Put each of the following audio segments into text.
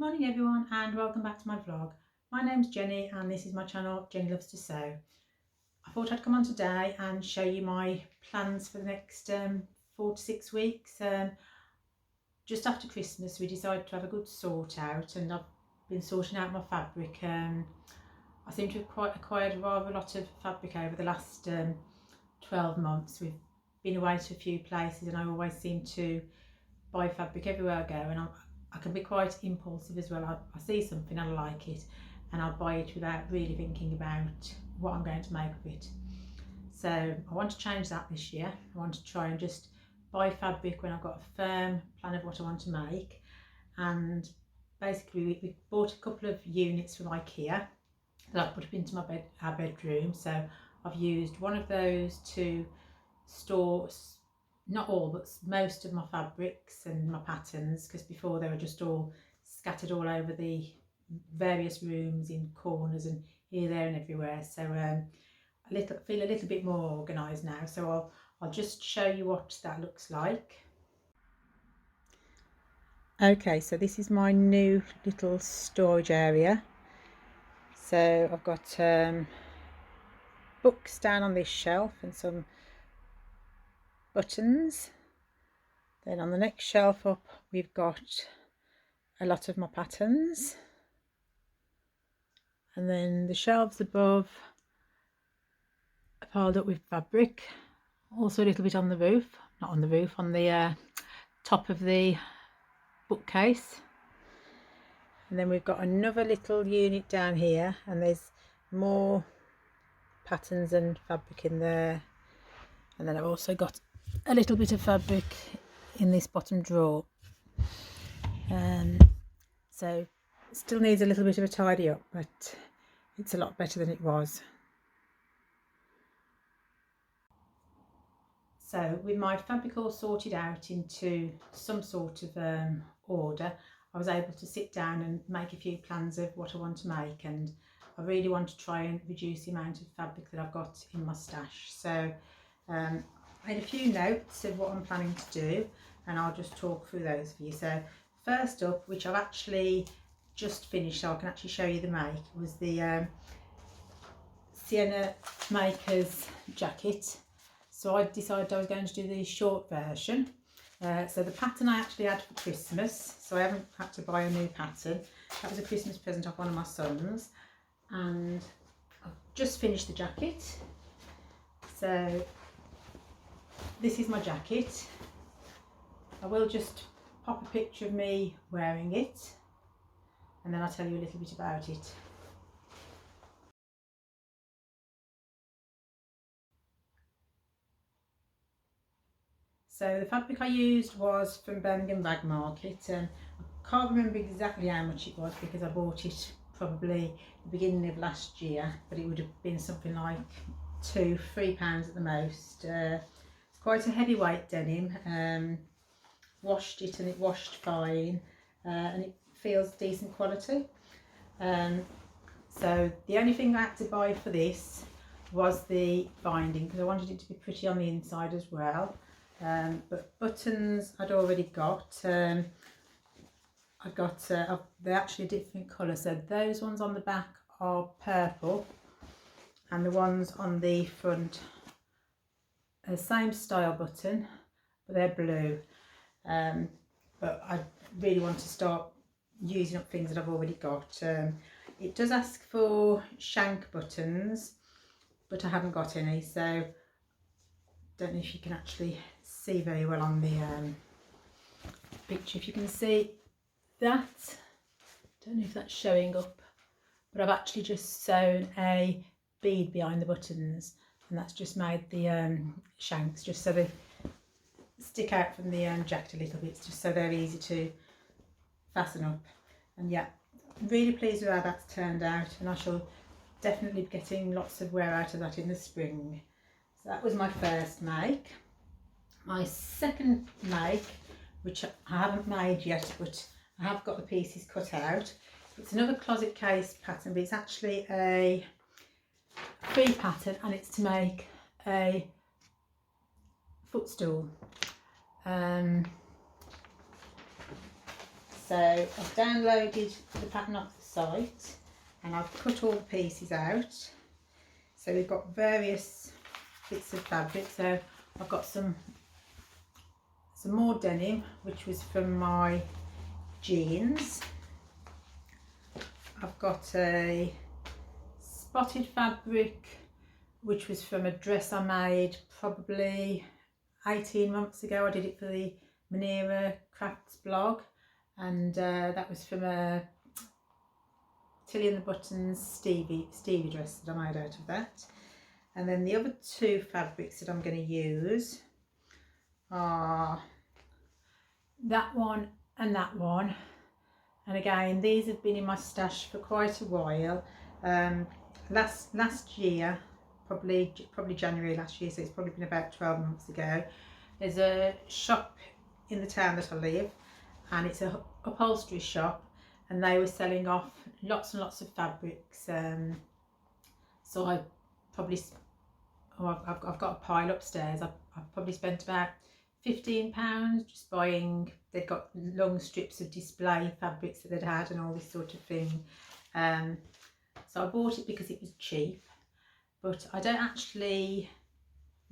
Morning everyone and welcome back to my vlog. My name's Jenny and this is my channel, Jenny Loves to Sew. I thought I'd come on today and show you my plans for the next 4 to 6 weeks. Just after Christmas we decided to have a good sort out and I've been sorting out my fabric. I seem to have acquired rather a lot of fabric over the last 12 months. We've been away to a few places and I always seem to buy fabric everywhere I go, and I can be quite impulsive as well. I see something, I like it, and I'll buy it without really thinking about what I'm going to make of it. So I want to change that this year. I want to try and just buy fabric when I've got a firm plan of what I want to make. And basically we bought a couple of units from IKEA that I've put up into our bedroom. So I've used one of those to store not all but most of my fabrics and my patterns, because before they were just all scattered all over the various rooms in corners and here, there and everywhere. So I feel a little bit more organised now, so I'll just show you what that looks like. Okay, so this is my new little storage area. So I've got books down on this shelf and some buttons. Then on the next shelf up we've got a lot of my patterns, and then the shelves above are piled up with fabric. Also a little bit on the roof, not on the roof, on the top of the bookcase. And then we've got another little unit down here and there's more patterns and fabric in there. And then I've also got a little bit of fabric in this bottom drawer. So it still needs a little bit of a tidy up, but it's a lot better than it was. So with my fabric all sorted out into some sort of order, I was able to sit down and make a few plans of what I want to make, and I really want to try and reduce the amount of fabric that I've got in my stash. So I made a few notes of what I'm planning to do and I'll just talk through those for you. So first up, which I've actually just finished so I can actually show you the make, was the Sienna Jacket. So I decided I was going to do the short version. So the pattern I actually had for Christmas, so I haven't had to buy a new pattern. That was a Christmas present off one of my sons, and I've just finished the jacket. So this is my jacket. I will just pop a picture of me wearing it and then I'll tell you a little bit about it. So the fabric I used was from Birmingham Bag Market, and I can't remember exactly how much it was because I bought it probably the beginning of last year, but it would have been something like £2–3 at the most. It's quite a heavyweight denim. Washed it and it washed fine, and it feels decent quality. So the only thing I had to buy for this was the binding, because I wanted it to be pretty on the inside as well. But buttons I'd already got. They're actually a different colour, so those ones on the back are purple and the ones on the front are the same style button but they're blue. But I really want to start using up things that I've already got. It does ask for shank buttons, but I haven't got any, so don't know if you can actually see very well on the picture. If you can see that, don't know if that's showing up, but I've actually just sewn a bead behind the buttons, and that's just made the shanks just so they stick out from the jacket a little bit, just so they're easy to fasten up. And yeah, I'm really pleased with how that's turned out, and I shall definitely be getting lots of wear out of that in the spring. So that was my first make. My second make, which I haven't made yet but I have got the pieces cut out, it's another closet case pattern, but it's actually a free pattern and it's to make a footstool. So I've downloaded the pattern off the site and I've cut all the pieces out. So we've got various bits of fabric. So I've got some more denim, which was from my jeans. I've got a spotted fabric, which was from a dress I made probably 18 months ago. I did it for the Manera Crafts blog, and that was from a Tilly and the Buttons Stevie dress that I made out of that. And then the other two fabrics that I'm going to use are that one and that one. And again, these have been in my stash for quite a while. Last year, probably January last year, so it's probably been about 12 months ago. There's a shop in the town that I live, and it's a upholstery shop, and they were selling off lots and lots of fabrics. So I probably, I've got a pile upstairs. I've probably spent about £15 just buying. They've got long strips of display fabrics that they'd had and all this sort of thing. So I bought it because it was cheap, but I don't actually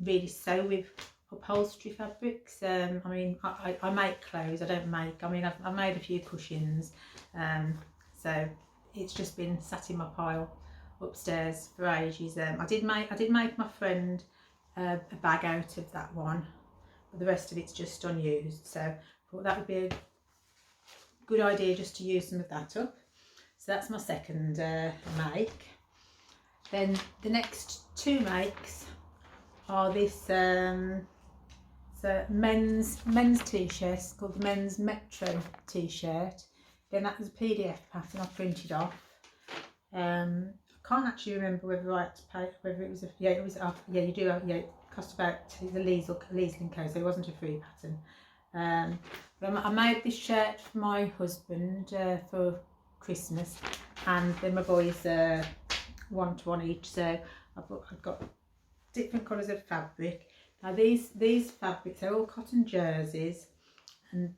really sew with upholstery fabrics. I mean, I make clothes, I don't make, I mean, I've made a few cushions, so it's just been sat in my pile upstairs for ages. I did make my friend a bag out of that one, but the rest of it's just unused, so I thought that would be a good idea just to use some of that up. So that's my second make. Then the next two makes are this so men's t-shirt called the Men's Metro t-shirt. Then that was a PDF pattern I printed off. I can't actually remember whether I had to pay, whether it was a, yeah, it was off, yeah, you do have, yeah, it cost about the Leesling code, so it wasn't a free pattern. But I made this shirt for my husband for Christmas, and then my boys one to one each, so I've got different colours of fabric. Now these fabrics are all cotton jerseys, and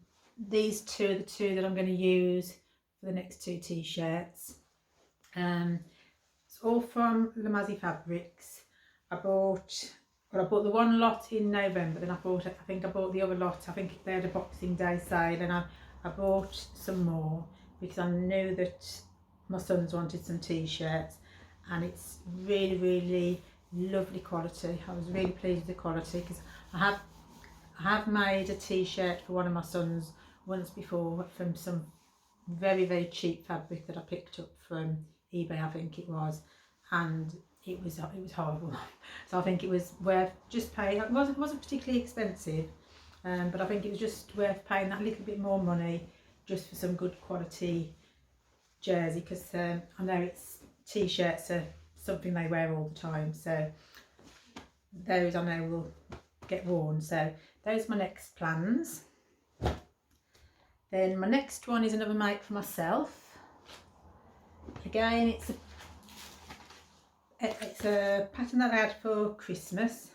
these two are the two that I'm going to use for the next two t-shirts. It's all from Lamazi Fabrics. I bought the one lot in November, then I think I bought the other lot, I think they had a Boxing Day sale, and I bought some more because I knew that my sons wanted some t-shirts, and it's really lovely quality. I was really pleased with the quality because I have made a t-shirt for one of my sons once before from some very cheap fabric that I picked up from eBay, I think it was, and it was horrible. So I think it was worth just paying. It wasn't particularly expensive, but I think it was just worth paying that little bit more money just for some good quality jersey, because I know t-shirts are something they wear all the time, so those I know will get worn. So those are my next plans. Then my next one is another make for myself. Again, it's a pattern that I had for Christmas,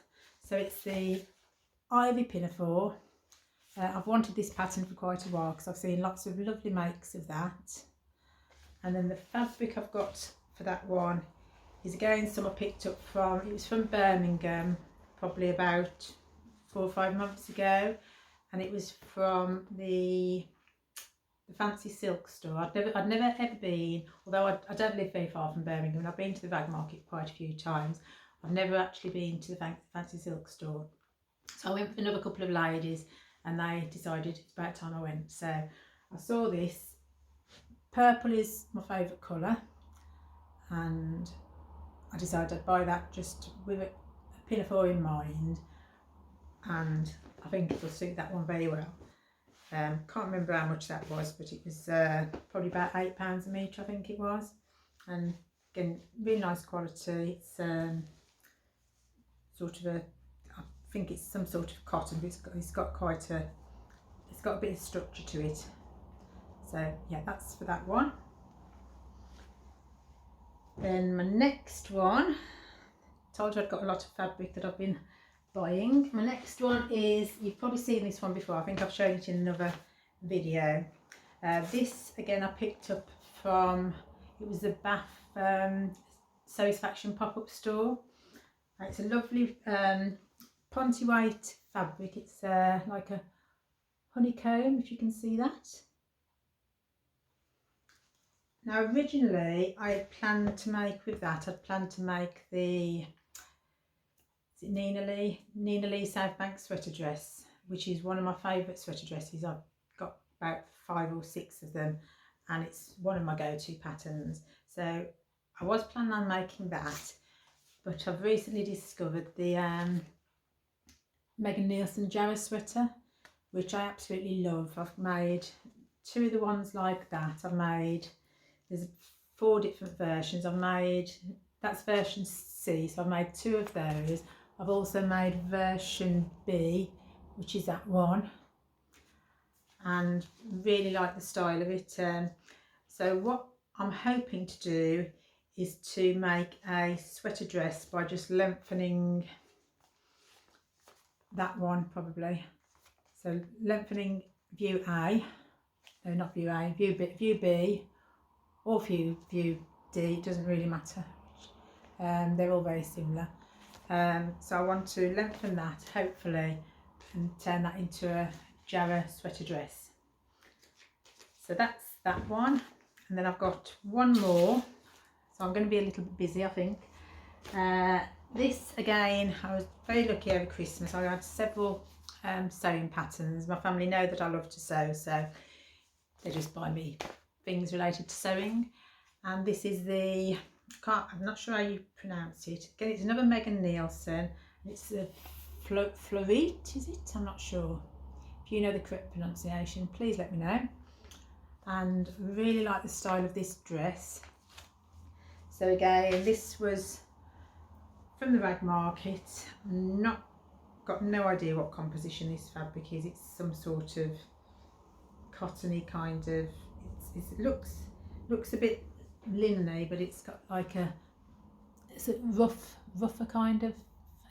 so it's the Ivy Pinafore. I've wanted this pattern for quite a while because I've seen lots of lovely makes of that. And then the fabric I've got for that one is again some I picked up from, it was from Birmingham, probably about 4 or 5 months ago, and it was from the Fancy Silk store. I'd never ever been, although I don't live very far from Birmingham, and I've been to the Bag Market quite a few times. I've never actually been to the Fancy Silk store. So I went with another couple of ladies, and they decided it's about time I went. So I saw this. Purple is my favourite colour, and I decided I'd buy that just with a pinafore in mind, and I think it will suit that one very well. Can't remember how much that was, but it was probably about £8 a metre, I think it was. And again, really nice quality. It's sort of a, I think it's some sort of cotton, but it's got a bit of structure to it. So yeah, that's for that one. Then my next one, told you I'd got a lot of fabric that I've been buying. My next one is, you've probably seen this one before, I think I've shown it in another video. This again I picked up from, it was the Bath Satisfaction pop-up store. It's a lovely ponty white fabric. It's like a honeycomb, if you can see that. Now originally I had planned to make with that, I'd planned to make the Nina Lee South Bank sweater dress, which is one of my favourite sweater dresses. I've got about 5 or 6 of them and it's one of my go-to patterns. So I was planning on making that, but I've recently discovered the Megan Nielsen Jarrah sweater, which I absolutely love. I've made 2 of the ones like that. I've made, there's 4 different versions. I've made, that's version C, so I've made 2 of those. I've also made version B, which is that one, and really like the style of it. So what I'm hoping to do is to make a sweater dress by just lengthening that one probably. So lengthening view A, no not view A, view B or view D, it doesn't really matter. They're all very similar. So I want to lengthen that hopefully and turn that into a Jarrah sweater dress. So that's that one, and then I've got one more, so I'm going to be a little bit busy I think. This again, I was very lucky over Christmas. I had several sewing patterns. My family know that I love to sew, so they just buy me things related to sewing. And this is the, I'm not sure how you pronounce it. Again, it's another Megan Nielsen. It's the Floreat, is it? I'm not sure. If you know the correct pronunciation, please let me know. And really like the style of this dress. So again, this was from the rag market. Got no idea what composition this fabric is. It's some sort of cottony kind of, it looks a bit linen-y, but it's got like it's a rougher kind of,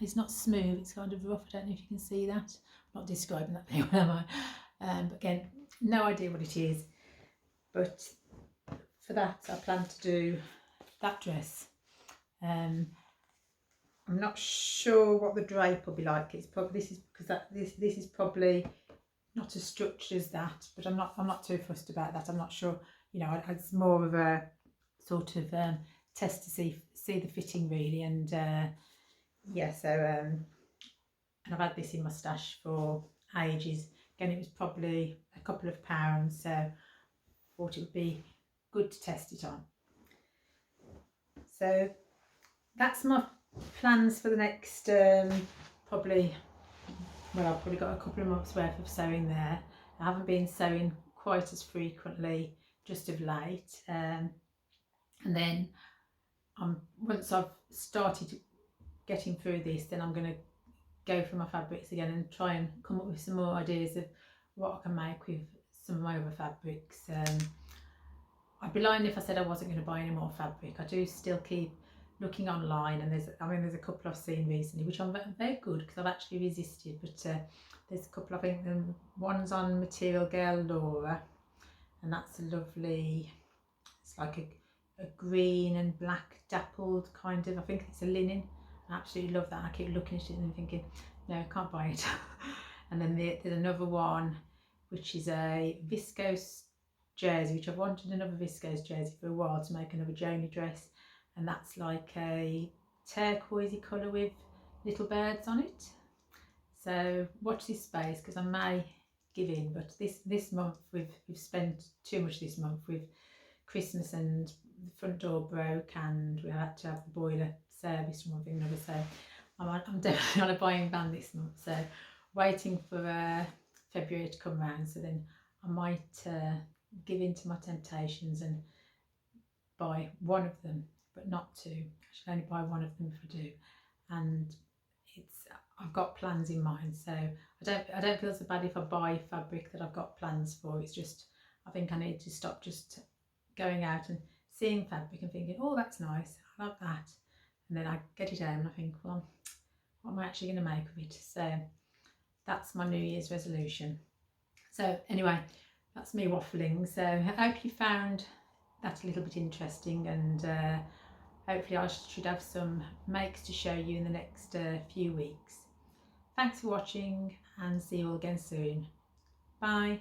it's not smooth, it's kind of rough. I don't know if you can see that. I'm not describing that very well, am I? But again, no idea what it is. But for that, I plan to do that dress. I'm not sure what the drape will be like. It's probably, this is because this is probably not as structured as that, but I'm not too fussed about that. I'm not sure, you know, it's more of a sort of test to see the fitting really. And yeah, so and I've had this in my stash for ages. Again, it was probably a couple of pounds, so I thought it would be good to test it on. So that's my plans for the next probably, well, I've probably got a couple of months worth of sewing there. I haven't been sewing quite as frequently just of late, and then once I've started getting through this, then I'm going to go through my fabrics again and try and come up with some more ideas of what I can make with some of my other fabrics. I'd be lying if I said I wasn't going to buy any more fabric. I do still keep looking online, and there's a couple I've seen recently which I'm very good because I've actually resisted, but there's a couple, I think one's on Material Girl Laura, and that's a lovely, it's like a green and black dappled kind of, I think it's a linen. I absolutely love that. I keep looking at it and thinking, no, I can't buy it. And then there's another one which is a viscose jersey, which I've wanted another viscose jersey for a while to make another Joni dress, and that's like a turquoisey colour with little birds on it. So watch this space because I may give in, but this month we've spent too much this month with Christmas, and the front door broke and we had to have the boiler serviced and one thing and another, so I'm definitely on a buying ban this month, so waiting for February to come round, so then I might give in to my temptations and buy one of them, but not 2. I should only buy one of them if I do. And I've got plans in mind, so I don't feel so bad if I buy fabric that I've got plans for. It's just, I think I need to stop just going out and seeing fabric and thinking, oh, that's nice, I love that, and then I get it home and I think, well, what am I actually going to make of it? So that's my New Year's resolution. So anyway, that's me waffling. So I hope you found that a little bit interesting, and hopefully I should have some makes to show you in the next few weeks. Thanks for watching, and see you all again soon. Bye.